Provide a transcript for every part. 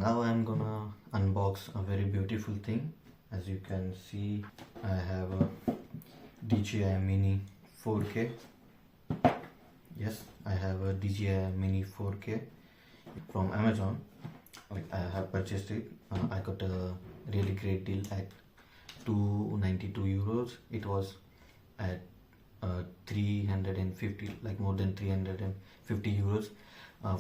Now I'm gonna unbox a very beautiful thing. As you can see, I have a DJI Mini 4K. Yes, I have a DJI Mini 4K from Amazon. I have purchased it. I got a really great deal at 292 euros. It was at 350, like more than 350 euros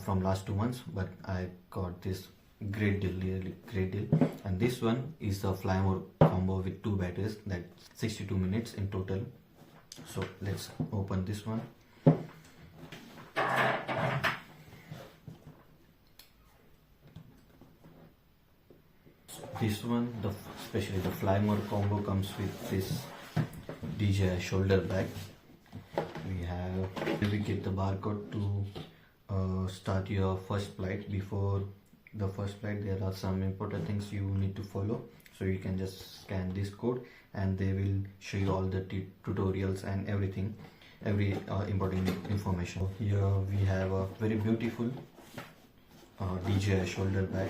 from last 2 months, but I got this great deal, really great deal. And this one is a Flymore Combo with 2 batteries, that's 62 minutes in total. So let's open this one. This one, especially the Flymore Combo, comes with this DJI shoulder bag. We get the barcode to start your first flight. Before the first flight, there are some important things you need to follow. So you can just scan this code and they will show you all the tutorials and everything, every important information. Here we have a very beautiful DJI shoulder bag.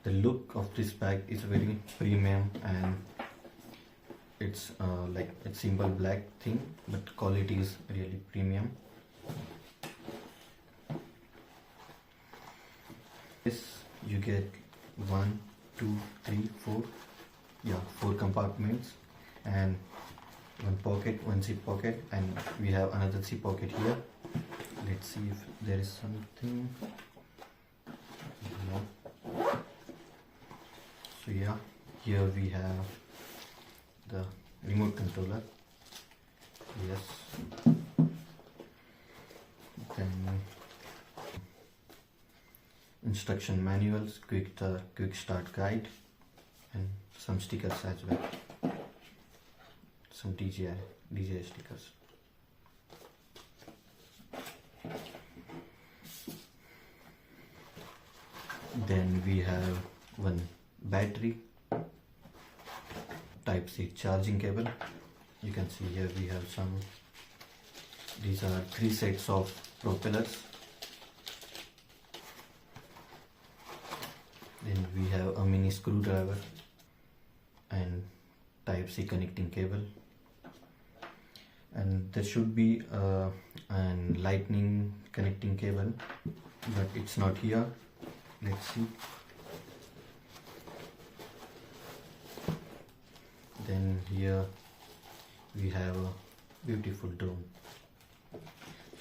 The look of this bag is very premium and it's like a simple black thing, but quality is really premium. This you get 1, 2, 3, 4, 4 compartments and one zip pocket, and we have another zip pocket here. Let's see if there is something. No. So here we have the remote controller. Yes. Then instruction manuals, quick start guide, and some stickers as well. Some DJI stickers. Then we have one battery, Type-C charging cable. You can see here we have some. These are 3 sets of propellers. Then we have a mini screwdriver and Type-C connecting cable. And there should be a lightning connecting cable, but it's not here. Let's see. Then here we have a beautiful drone.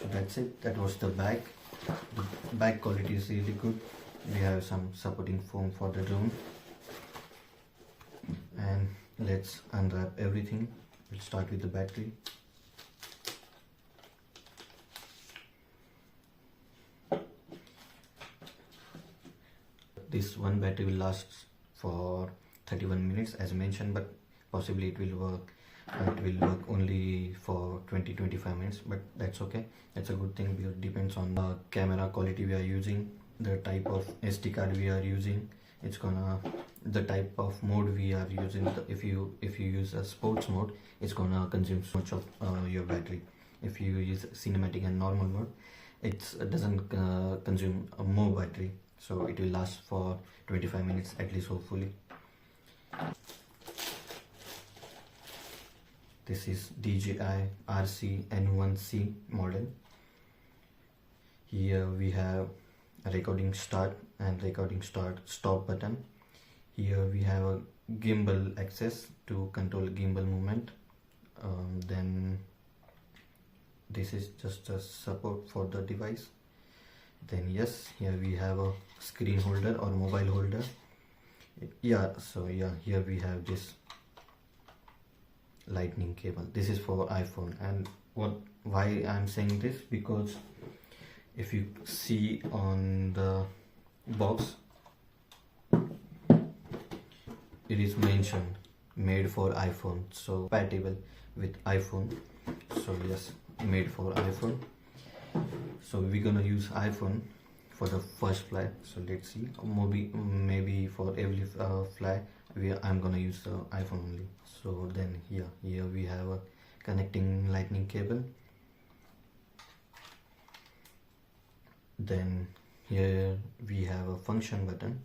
So that's it. That was the bag. The bag quality is really good. We have some supporting foam for the drone. And let's unwrap everything. We'll start with the battery. This one battery will last for 31 minutes as mentioned, but possibly it will work only for 20-25 minutes, but that's okay. That's a good thing because it depends on the camera quality we are using, the type of SD card we are using. It's gonna, the type of mode we are using. If you use a sports mode, it's gonna consume so much of your battery. If you use cinematic and normal mode, it doesn't consume more battery, so it will last for 25 minutes at least, hopefully. This is DJI RC N1C model. Here we have a recording start and recording stop button. Here we have a gimbal access to control gimbal movement. Then this is just a support for the device. Then yes, here we have a screen holder or mobile holder. Here we have this lightning cable. This is for iPhone. And why I'm saying this, because if you see on the box, it is mentioned made for iPhone, so compatible with iPhone. So yes, made for iPhone. So we're gonna use iPhone for the first flight. So let's see, maybe for every flight I'm gonna use the iPhone only. So then here we have a connecting lightning cable. Then here we have a function button.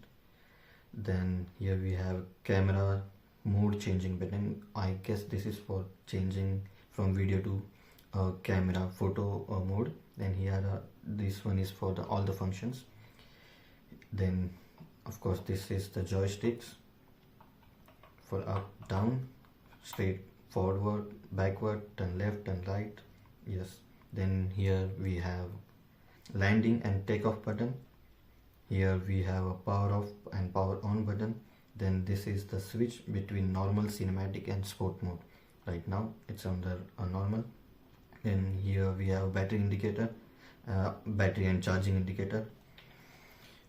Then here we have camera mode changing button. I guess this is for changing from video to camera photo mode. Then here this one is for all the functions. Then of course this is the joysticks for up, down, straight, forward, backward, turn left, turn right. Yes. Then here we have landing and takeoff button. Here we have a power off and power on button. Then this is the switch between normal, cinematic and sport mode. Right now it's under a normal. Then here we have battery indicator, battery and charging indicator.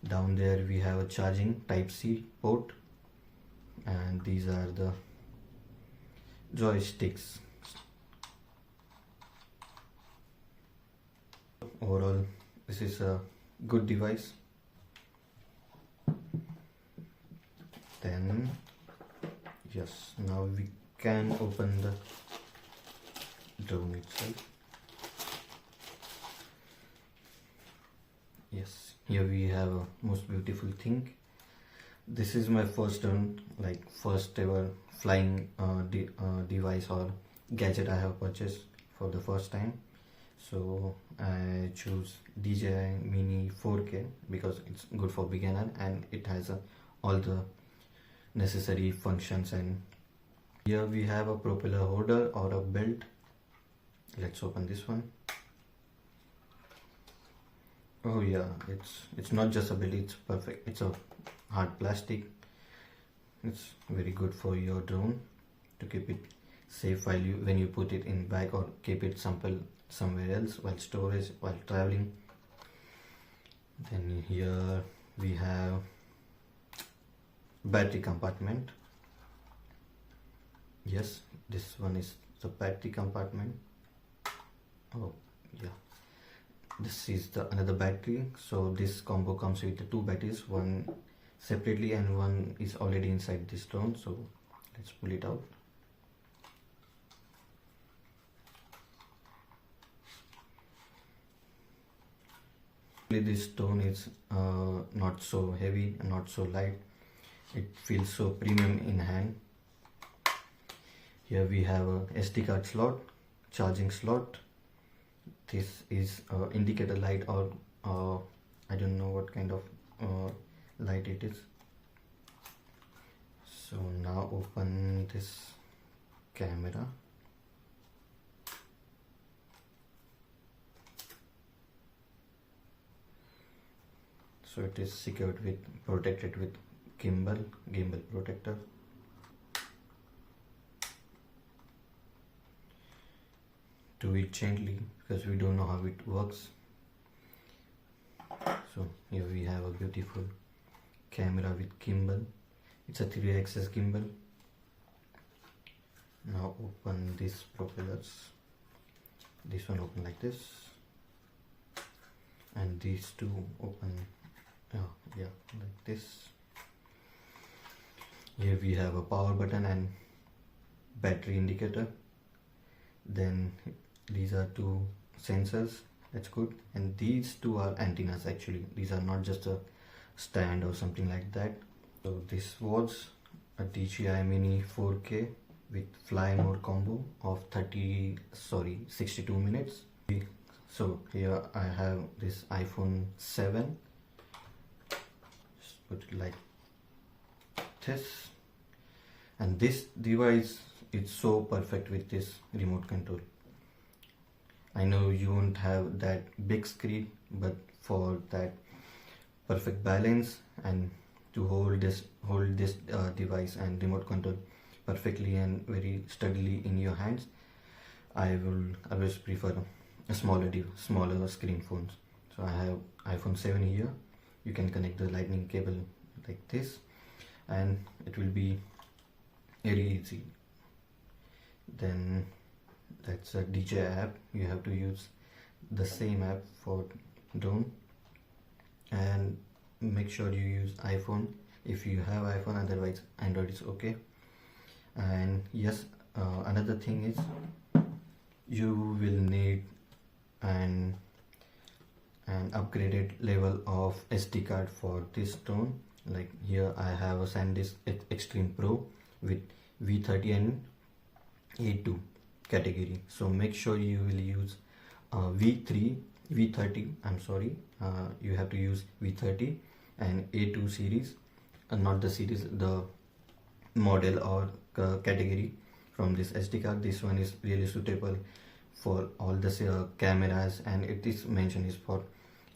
Down there we have a charging type C port, and these are the joysticks. Overall, this is a good device. Then yes, now we can open the drone itself. Yes, here we have a most beautiful thing. This is my first drone, like first ever flying device or gadget I have purchased for the first time. So I choose DJI Mini 4K because it's good for beginner and it has all the necessary functions. And here we have a propeller holder or a belt. Let's open this one. Oh yeah, it's not just a belt, it's perfect. It's a hard plastic. It's very good for your drone to keep it safe when you put it in bag or keep it somewhere else while storage, while traveling. Then here we have battery compartment. Yes, this one is the battery compartment. Oh yeah, this is another battery. So this combo comes with the two batteries, one separately and one is already inside this drone. So let's pull it out. This drone is not so heavy and not so light. It feels so premium in hand. Here we have a SD card slot, charging slot. This is indicator light or I don't know what kind of light it is. So now open this camera. So it is secured with, protected with gimbal protector. Do it gently because we don't know how it works. So here we have a beautiful camera with gimbal. It's a 3-axis gimbal. Now open these propellers. This one open like this, and these two open like this. Here we have a power button and battery indicator. Then these are two sensors, that's good. And these two are antennas actually. These are not just a stand or something like that. So this was a DJI Mini 4K with Flymore Combo of 62 minutes. So here I have this iPhone 7. Just put it like this. And this device is so perfect with this remote control. I know you won't have that big screen, but for that perfect balance and to hold this device and remote control perfectly and very steadily in your hands, I will always prefer a smaller screen phones. So I have iPhone 7 here. You can connect the lightning cable like this and it will be very easy. Then that's a DJI app. You have to use the same app for drone, and make sure you use iPhone if you have iPhone, otherwise Android is okay. And yes, another thing is you will need an an upgraded level of SD card for this drone. Like here I have a SanDisk Extreme Pro with V30 and A2 category. So make sure you will use V30. I'm sorry, you have to use V30 and A2 series, not the series, the model or category from this SD card. This one is really suitable for all the cameras, and it is mentioned is for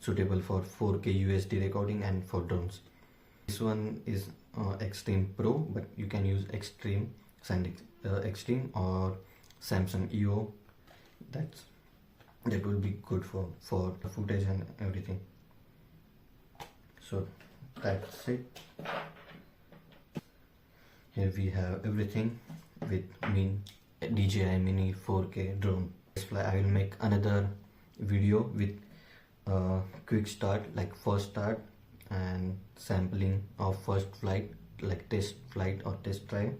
suitable for 4K USD recording and for drones. This one is Extreme Pro, but you can use Extreme, SanDisk Extreme or Samsung EO. That would be good for the footage and everything. So that's it. Here we have everything with DJI Mini 4K drone. I will make another video with quick start, like first start and sampling of first flight, like test flight or test drive.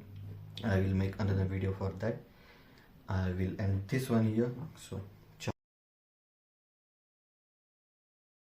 I will make another video for that. I will end this one here. So